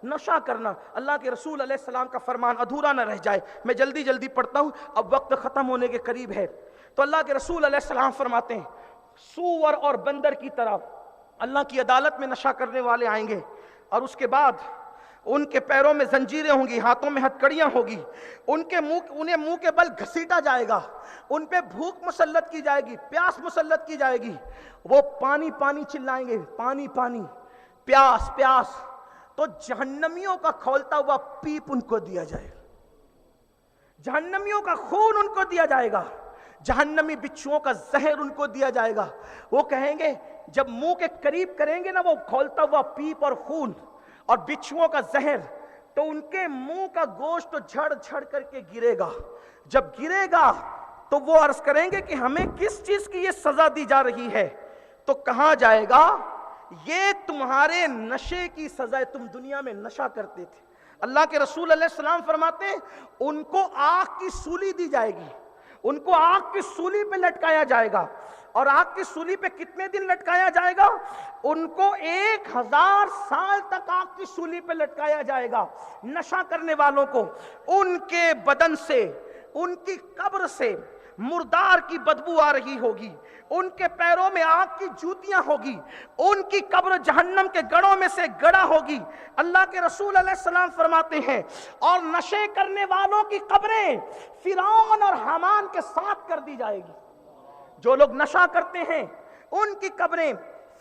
نشہ کرنا۔ اللہ کے رسول علیہ السلام کا فرمان ادھورا نہ رہ جائے، میں جلدی جلدی پڑھتا ہوں، اب وقت ختم ہونے کے قریب ہے۔ تو اللہ کے رسول علیہ السلام فرماتے ہیں سور اور بندر کی طرح اللہ کی عدالت میں نشہ کرنے والے آئیں گے، اور اس کے بعد ان کے پیروں میں زنجیریں ہوں گی، ہاتھوں میں ہتکڑیاں ہوگی، انہیں منہ کے بل گھسیٹا جائے گا، ان پہ بھوک مسلط کی جائے گی، پیاس مسلط کی جائے گی، وہ پانی پانی چلائیں گے، پانی پانی، پیاس پیاس، تو جہنمیوں کا کھولتا ہوا پیپ ان کو دیا جائے گا، جہنمیوں کا خون ان کو دیا جائے گا، جہنمی بچھوؤں کا زہر ان کو دیا جائے گا۔ وہ کہیں گے جب منہ کے قریب کریں گے نا وہ کھولتا ہوا پیپ اور خون اور بچھوؤں کا زہر، تو ان کے منہ کا گوشت تو جھڑ جھڑ کر کے گرے گا، جب گرے گا تو وہ عرض کریں گے کہ ہمیں کس چیز کی یہ سزا دی جا رہی ہے؟ تو کہا جائے گا یہ تمہارے نشے کی سزا ہے، تم دنیا میں نشہ کرتے تھے۔ اللہ کے رسول علیہ السلام فرماتے ہیں ان کو آگ کی سولی دی جائے گی، ان کو آگ کی سولی پہ لٹکایا جائے گا، اور آگ کی سولی پہ کتنے دن لٹکایا جائے گا؟ ان کو 1000 سال تک آگ کی سولی پہ لٹکایا جائے گا۔ نشہ کرنے والوں کو ان کے بدن سے، ان کی قبر سے مردار کی بدبو آ رہی ہوگی، ان کے پیروں میں آگ کی جوتیاں ہوگی، ان کی قبر جہنم کے گڑھوں میں سے گڑا ہوگی۔ اللہ کے رسول علیہ السلام فرماتے ہیں اور نشے کرنے والوں کی قبریں فرعون اور حامان کے ساتھ کر دی جائے گی۔ جو لوگ نشہ کرتے ہیں ان کی قبریں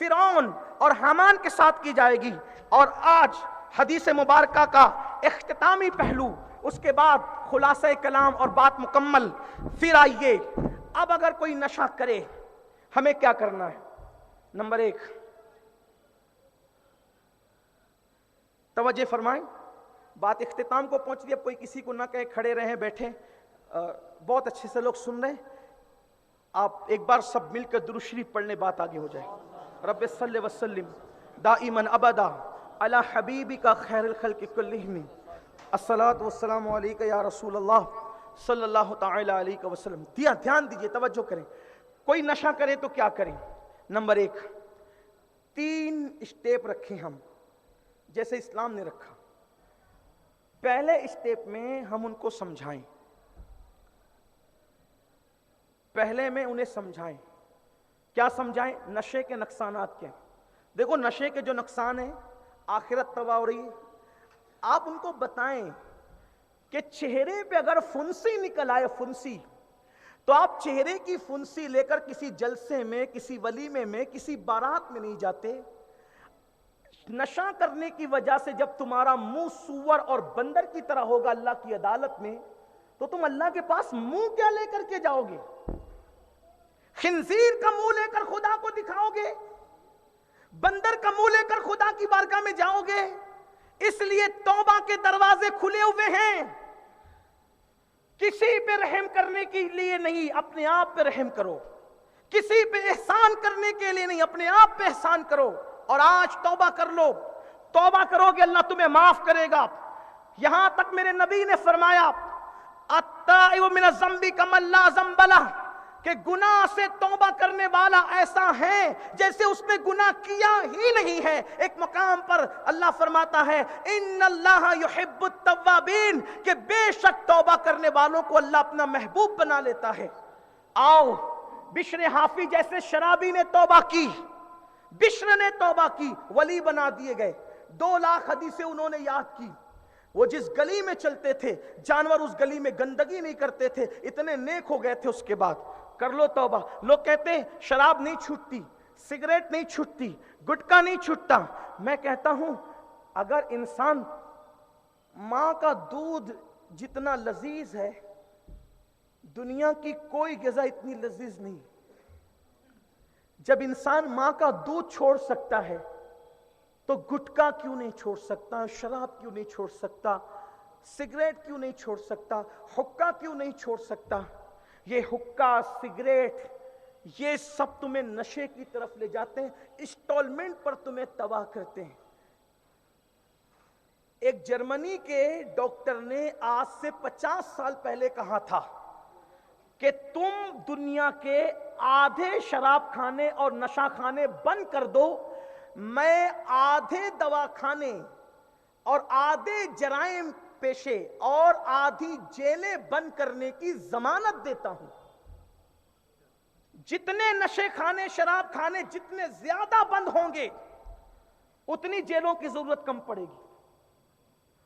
فرعون اور حامان کے ساتھ کی جائے گی۔ اور آج حدیث مبارکہ کا اختتامی پہلو، اس کے بعد خلاصہ کلام اور بات مکمل۔ پھر آئیے اب اگر کوئی نشہ کرے ہمیں کیا کرنا ہے؟ نمبر 1 توجہ فرمائیں، بات اختتام کو پہنچ رہی ہے، کوئی کسی کو نہ کہے کھڑے رہیں بیٹھیں، بہت اچھے سے لوگ سن رہے ہیں۔ آپ ایک بار سب مل کر درود شریف پڑھنے بات آگے ہو جائے۔ رب صلی وسلم دائما ابدا علی حبیبک خیر الخلق کلہم، الصلاۃ والسلام علیک یا رسول اللہ صلی اللہ تعالی علیہ وسلم۔ دھیان دیجئے، توجہ کریں، کوئی نشہ کرے تو کیا کریں؟ نمبر 1 3 اسٹیپ رکھیں ہم جیسے اسلام نے رکھا۔ پہلے اسٹیپ میں ہم ان کو سمجھائیں، پہلے میں انہیں سمجھائیں۔ کیا سمجھائیں؟ نشے کے نقصانات کیا ہیں۔ دیکھو نشے کے جو نقصان ہیں، آخرت تباہ ہو رہی ہے۔ آپ ان کو بتائیں کہ چہرے پہ اگر فنسی نکل آئے، فنسی، تو آپ چہرے کی فنسی لے کر کسی جلسے میں، کسی ولیمے میں، کسی بارات میں نہیں جاتے۔ نشہ کرنے کی وجہ سے جب تمہارا منہ سور اور بندر کی طرح ہوگا اللہ کی عدالت میں، تو تم اللہ کے پاس منہ کیا لے کر کے جاؤ گے؟ خنزیر کا منہ لے کر خدا کو دکھاؤ گے؟ بندر کا منہ لے کر خدا کی بارگاہ میں جاؤ گے؟ اس لیے توبہ کے دروازے کھلے ہوئے ہیں۔ کسی پہ رحم کرنے کے لیے نہیں، اپنے آپ پہ رحم کرو۔ کسی پہ احسان کرنے کے لیے نہیں، اپنے آپ پہ احسان کرو۔ اور آج توبہ کر لو، توبہ کرو گے اللہ تمہیں معاف کرے گا۔ یہاں تک میرے نبی نے فرمایا التائب من الذنب کمن لا ذنب لہ، کہ گناہ سے توبہ کرنے والا ایسا ہے جیسے اس نے گناہ کیا ہی نہیں ہے۔ ایک مقام پر اللہ فرماتا ہے ان اللہ یحب التوابین، کہ بے شک توبہ کرنے والوں کو اللہ اپنا محبوب بنا لیتا ہے۔ آؤ، بشر حافی جیسے شرابی نے توبہ کی، بشر نے توبہ کی، ولی بنا دیے گئے۔ 2 لاکھ حدیثیں انہوں نے یاد کی۔ وہ جس گلی میں چلتے تھے جانور اس گلی میں گندگی نہیں کرتے تھے، اتنے نیک ہو گئے تھے۔ اس کے بعد کر لو توبہ۔ لوگ کہتے ہیں شراب نہیں چھوٹتی، سگریٹ نہیں چھوٹتی، گٹکا نہیں چھوٹتا۔ میں کہتا ہوں اگر انسان ماں کا دودھ جتنا لذیذ ہے، دنیا کی کوئی غذا اتنی لذیذ نہیں۔ جب انسان ماں کا دودھ چھوڑ سکتا ہے تو گٹکا کیوں نہیں چھوڑ سکتا؟ شراب کیوں نہیں چھوڑ سکتا؟ سگریٹ کیوں نہیں چھوڑ سکتا؟ حقہ کیوں نہیں چھوڑ سکتا؟ یہ حقہ، سگریٹ، یہ سب تمہیں نشے کی طرف لے جاتے ہیں، انسٹالمنٹ پر تمہیں تباہ کرتے ہیں۔ ایک جرمنی کے ڈاکٹر نے آج سے 50 سال پہلے کہا تھا کہ تم دنیا کے آدھے شراب خانے اور نشہ خانے بند کر دو، میں آدھے دوا خانے، اور آدھے جرائم پیشے اور آدھی جیلیں بند کرنے کی ضمانت دیتا ہوں. جتنے نشے کھانے شراب کھانے جتنے زیادہ بند ہوں گے اتنی جیلوں کی ضرورت کم پڑے گی,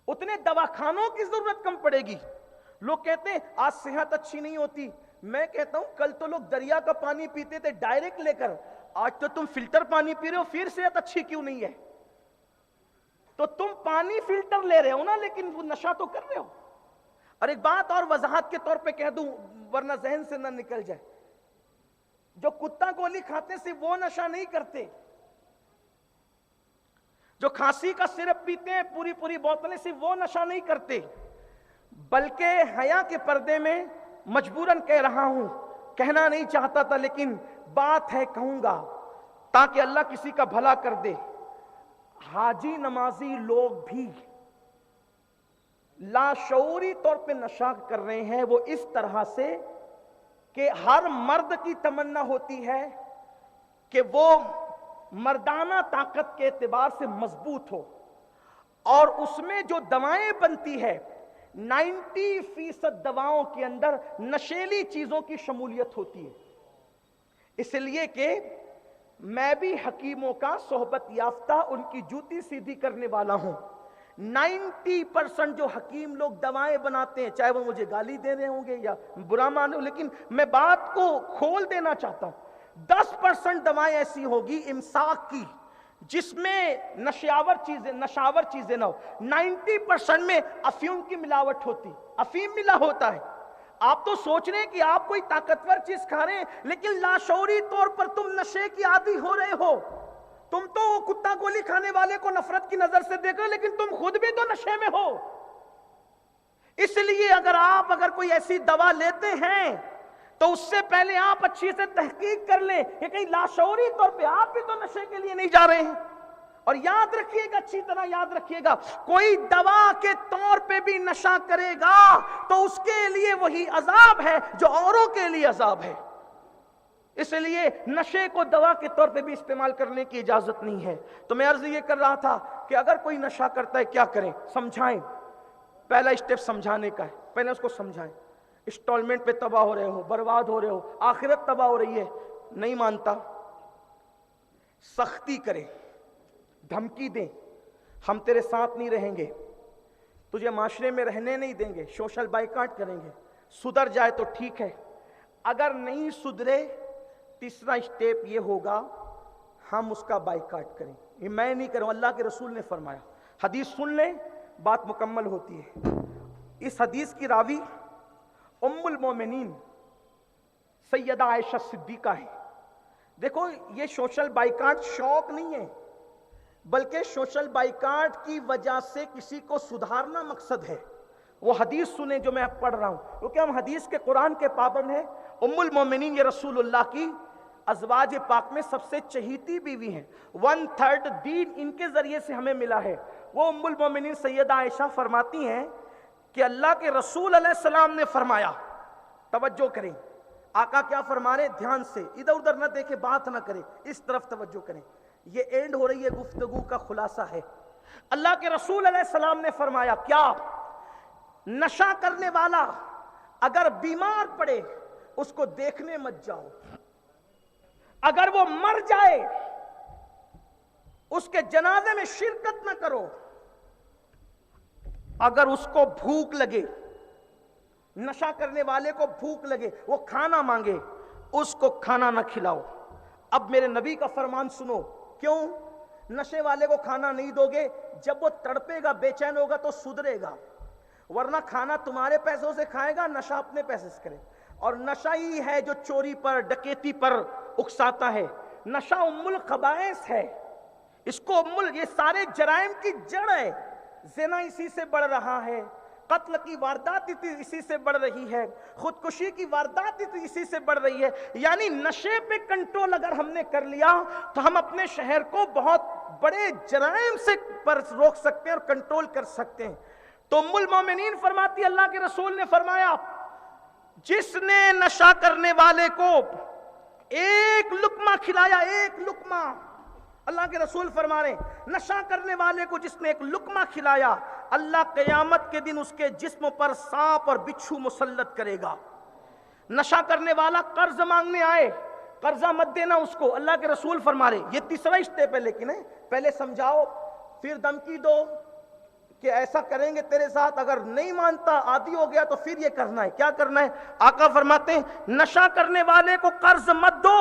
اتنے دواخانوں کی ضرورت کم پڑے گی. لوگ کہتے ہیں آج صحت اچھی نہیں ہوتی, میں کہتا ہوں کل تو لوگ دریا کا پانی پیتے تھے ڈائریکٹ لے کر, آج تو تم فلٹر پانی پی رہے ہو, پھر صحت اچھی کیوں نہیں ہے؟ تو تم پانی فلٹر لے رہے ہو نا, لیکن وہ نشہ تو کر رہے ہو. اور ایک بات اور وضاحت کے طور پہ کہہ دوں ورنہ ذہن سے نہ نکل جائے, جو کتا گولی کھاتے سے وہ نشہ نہیں کرتے, جو کھانسی کا سرپ پیتے ہیں پوری پوری بوتلیں سے وہ نشہ نہیں کرتے, بلکہ حیا کے پردے میں مجبوراً کہہ رہا ہوں, کہنا نہیں چاہتا تھا لیکن بات ہے کہوں گا تاکہ اللہ کسی کا بھلا کر دے. حاجی نمازی لوگ بھی لاشعوری طور پہ نشہ کر رہے ہیں, وہ اس طرح سے کہ ہر مرد کی تمنا ہوتی ہے کہ وہ مردانہ طاقت کے اعتبار سے مضبوط ہو, اور اس میں جو دوائیں بنتی ہے 90% دواؤں کے اندر نشیلی چیزوں کی شمولیت ہوتی ہے. اس لیے کہ میں بھی حکیموں کا صحبت یافتہ ان کی جوتی سیدھی کرنے والا ہوں. 90% جو حکیم لوگ دوائیں بناتے ہیں, چاہے وہ مجھے گالی دے رہے ہوں گے یا برا مانو, لیکن میں بات کو کھول دینا چاہتا ہوں. 10% دوائیں ایسی ہوگی امساک کی جس میں نشاور چیزیں نہ ہو. 90% میں افیون کی ملاوٹ ہوتی, افیم ملا ہوتا ہے. آپ تو سوچ رہے ہیں کہ آپ کوئی طاقتور چیز کھا رہے ہیں, لیکن لاشعوری طور پر تم نشے کی عادی ہو رہے ہو. تم تو کتا گولی کھانے والے کو نفرت کی نظر سے دیکھ رہے, لیکن تم خود بھی تو نشے میں ہو. اس لیے اگر کوئی ایسی دوا لیتے ہیں تو اس سے پہلے آپ اچھی سے تحقیق کر لیں کہ کہیں لاشعوری طور پہ آپ بھی تو نشے کے لیے نہیں جا رہے ہیں. اور یاد رکھیے گا, اچھی طرح یاد رکھیے گا, کوئی دوا کے طور پہ بھی نشہ کرے گا تو اس کے لیے وہی عذاب ہے جو اوروں کے لیے عذاب ہے. اس لیے نشے کو دوا کے طور پہ بھی استعمال کرنے کی اجازت نہیں ہے. تو میں عرض یہ کر رہا تھا کہ اگر کوئی نشہ کرتا ہے کیا کریں, سمجھائیں. پہلا اسٹیپ سمجھانے کا ہے, پہلے اس کو سمجھائیں. انسٹالمنٹ پہ تباہ ہو رہے ہو, برباد ہو رہے ہو, آخرت تباہ ہو رہی ہے, نہیں مانتا, سختی کریں, دھمکی دیں, ہم تیرے ساتھ نہیں رہیں گے, تجھے معاشرے میں رہنے نہیں دیں گے, سوشل بائیکاٹ کریں گے. سدھر جائے تو ٹھیک ہے, اگر نہیں سدھرے تیسرا اسٹیپ یہ ہوگا ہم اس کا بائیکاٹ کریں. یہ میں نہیں کروں, اللہ کے رسول نے فرمایا. حدیث سن لیں, بات مکمل ہوتی ہے. اس حدیث کی راوی ام المومنین سیدہ عائشہ صدیقہ ہے. دیکھو یہ سوشل بائیکاٹ شوق نہیں ہے, بلکہ سوشل بائیکاٹ کی وجہ سے کسی کو سدھارنا مقصد ہے. وہ حدیث سنیں جو میں اب پڑھ رہا ہوں, کیونکہ ہم حدیث کے قرآن کے پابند ہیں. ام المومنین یہ رسول اللہ کی ازواج پاک میں سب سے چہیتی بیوی ہیں. 1/3 دین ان کے ذریعے سے ہمیں ملا ہے. وہ ام المومنین سیدہ عائشہ فرماتی ہیں کہ اللہ کے رسول علیہ السلام نے فرمایا, توجہ کریں, آقا کیا فرما رہے, دھیان سے, ادھر ادھر نہ دیکھیں, بات نہ کریں, اس طرف توجہ کریں. یہ اینڈ ہو رہی ہے گفتگو کا خلاصہ ہے. اللہ کے رسول علیہ السلام نے فرمایا, کیا نشہ کرنے والا اگر بیمار پڑے اس کو دیکھنے مت جاؤ, اگر وہ مر جائے اس کے جنازے میں شرکت نہ کرو, اگر اس کو بھوک لگے, نشہ کرنے والے کو بھوک لگے, وہ کھانا مانگے, اس کو کھانا نہ کھلاؤ. اب میرے نبی کا فرمان سنو, کیوں نشے والے کو کھانا نہیں دو گے؟ جب وہ تڑپے گا, بے چین ہوگا تو سدھرے گا, ورنہ کھانا تمہارے پیسوں سے کھائے گا, نشہ اپنے پیسے سے کرے. اور نشہ ہی ہے جو چوری پر, ڈکیتی پر اکساتا ہے. نشہ ام الخبائث ہے, اس کو یہ سارے جرائم کی جڑ ہے. زنا اسی سے بڑھ رہا ہے, قتل کی واردات اسی سے بڑھ رہی ہے, خودکشی کی واردات اسی سے بڑھ رہی ہے. یعنی نشے پہ کنٹرول اگر ہم نے کر لیا تو ہم اپنے شہر کو بہت بڑے جرائم سے پر روک سکتے ہیں اور کنٹرول کر سکتے ہیں. تو ام المومنین فرماتی, اللہ کے رسول نے فرمایا, جس نے نشہ کرنے والے کو ایک لقمہ کھلایا, ایک لقمہ, اللہ کے رسول فرما رہے ہیں نشہ کرنے والے کو جس نے ایک لقمہ کھلایا اللہ قیامت کے دن اس کے جسم پر سانپ اور بچھو مسلط کرے گا۔ نشہ کرنے والا قرض مانگنے آئے، قرضہ مت دینا اس کو، اللہ کے رسول فرما رہے یہ تیسرا اسٹیپ ہے، لیکن پہلے سمجھاؤ پھر دھمکی دو کہ ایسا کریں گے تیرے ساتھ، اگر نہیں مانتا عادی ہو گیا تو پھر یہ کرنا ہے۔ کیا کرنا ہے؟ آقا فرماتے ہیں نشہ کرنے والے کو قرض مت دو،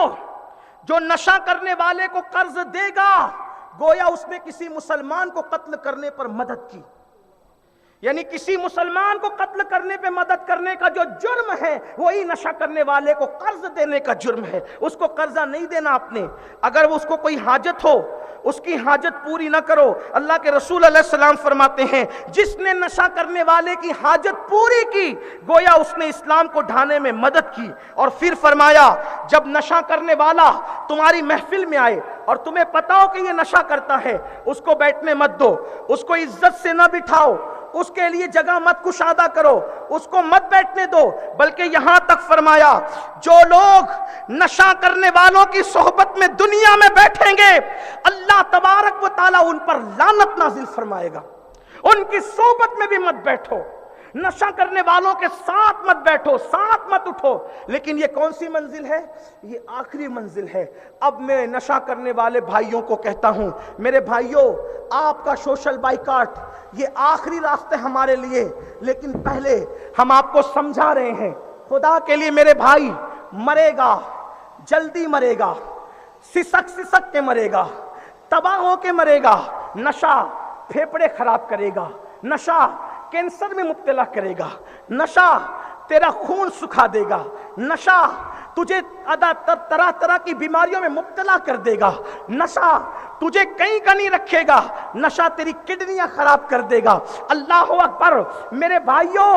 جو نشہ کرنے والے کو قرض دے گا گویا اس نے کسی مسلمان کو قتل کرنے پر مدد کی، یعنی کسی مسلمان کو قتل کرنے پہ مدد کرنے کا جو جرم ہے وہی نشہ کرنے والے کو قرض دینے کا جرم ہے۔ اس کو قرضہ نہیں دینا آپ نے، اگر اس کو کوئی حاجت ہو اس کی حاجت پوری نہ کرو۔ اللہ کے رسول علیہ السلام فرماتے ہیں جس نے نشہ کرنے والے کی حاجت پوری کی گویا اس نے اسلام کو ڈھانے میں مدد کی۔ اور پھر فرمایا جب نشہ کرنے والا تمہاری محفل میں آئے اور تمہیں پتا ہو کہ یہ نشہ کرتا ہے اس کو بیٹھنے مت دو، اس کو عزت سے نہ بٹھاؤ، اس کے لیے جگہ مت کشادہ کرو، اس کو مت بیٹھنے دو، بلکہ یہاں تک فرمایا جو لوگ نشہ کرنے والوں کی صحبت میں دنیا میں بیٹھیں گے اللہ تبارک و تعالیٰ ان پر لعنت نازل فرمائے گا۔ ان کی صحبت میں بھی مت بیٹھو، نشہ کرنے والوں کے ساتھ مت بیٹھو، ساتھ مت اٹھو۔ لیکن یہ کون سی منزل ہے؟ یہ آخری منزل ہے۔ اب میں نشہ کرنے والے بھائیوں کو کہتا ہوں میرے بھائیوں آپ کا سوشل بائیکاٹ یہ آخری راستے ہمارے لیے، لیکن پہلے ہم آپ کو سمجھا رہے ہیں خدا کے لیے میرے بھائی مرے گا، جلدی مرے گا، سسک سسک کے مرے گا، تباہ ہو کے مرے گا۔ نشہ پھیپڑے خراب کرے گا، نشہ کینسر میں مبتلا کرے گا، نشہ تیرا خون سکھا دے گا، نشہ تجھے طرح طرح کی بیماریوں میں مبتلا کر دے گا، نشہ تجھے کہیں کا نہیں رکھے گا، نشہ تیری کڈنیاں خراب کر دے گا۔ اللہ اکبر میرے بھائیوں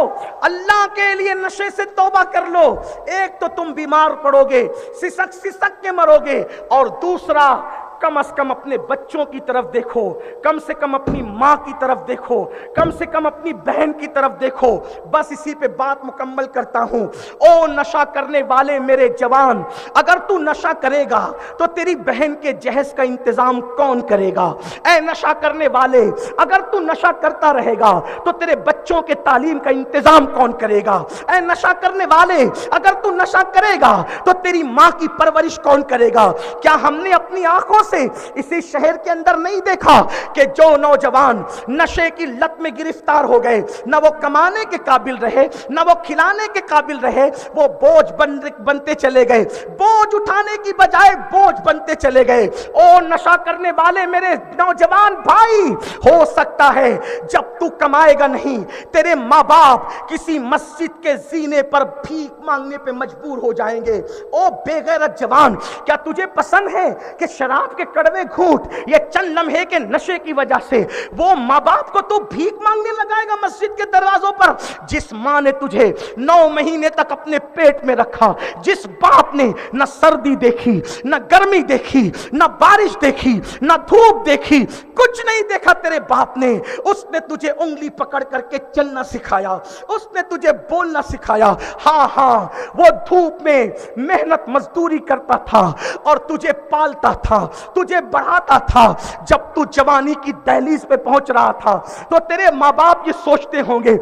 اللہ کے لیے نشے سے توبہ کر لو۔ ایک تو تم بیمار پڑو گے، سسک سسک کے مرو گے، اور دوسرا کم از کم اپنے بچوں کی طرف دیکھو، کم سے کم اپنی ماں کی طرف دیکھو، کم سے کم اپنی بہن کی طرف دیکھو۔ بس اسی پہ بات مکمل کرتا ہوں۔ او نشہ کرنے والے میرے جوان، اگر تو نشہ کرے گا تو تیری بہن کے جہیز کا انتظام کون کرے گا؟ اے نشہ کرنے والے اگر تو نشہ کرتا رہے گا تو تیرے بچوں کے تعلیم کا انتظام کون کرے گا؟ اے نشہ کرنے والے اگر تو نشہ کرے گا تو تیری ماں کی پرورش کون کرے گا؟ کیا ہم نے اپنی آنکھوں سے اسی شہر کے اندر نہیں دیکھا کہ جو نوجوان نشے کی لت میں گرفتار ہو گئے نہ وہ کمانے کے قابل رہے نہ وہ کھلانے کے قابل رہے، وہ بوجھ بنتے چلے گئے، بوجھ اٹھانے کی بجائے بوجھ بنتے چلے گئے۔ او نشہ کرنے والے میرے نوجوان بھائی، ہو سکتا ہے جب تو کمائے گا نہیں تیرے ماں باپ کسی مسجد کے زینے پر بھیک مانگنے پہ مجبور ہو جائیں گے۔ او بے غیرت جوان، کیا تجھے پسند ہے کہ شراب کے کڑوے گھونٹ یہ چند لمحے کے نشے کی وجہ سے وہ ماں باپ کو تو بھیک مانگنے لگائے گا مسجد کے دروازوں پر؟ جس ماں نے تجھے 9 مہینے تک اپنے پیٹ میں رکھا، جس باپ نے نہ سردی دیکھی نہ گرمی دیکھی نہ بارش دیکھی نہ دھوپ دیکھی، کچھ نہیں دیکھا تیرے باپ نے، اس نے تجھے انگلی پکڑ کر کے چلنا سکھایا، اس نے تجھے بولنا سکھایا۔ ہاں وہ دھوپ میں محنت مزدوری کرتا تھا اور تجھے پالتا تھا، تجھے بڑھاتا تھا۔ جب تو جوانی کی دہلیز پہ پہنچ رہا تھا تو تیرے ماں باپ یہ سوچتے ہوں گے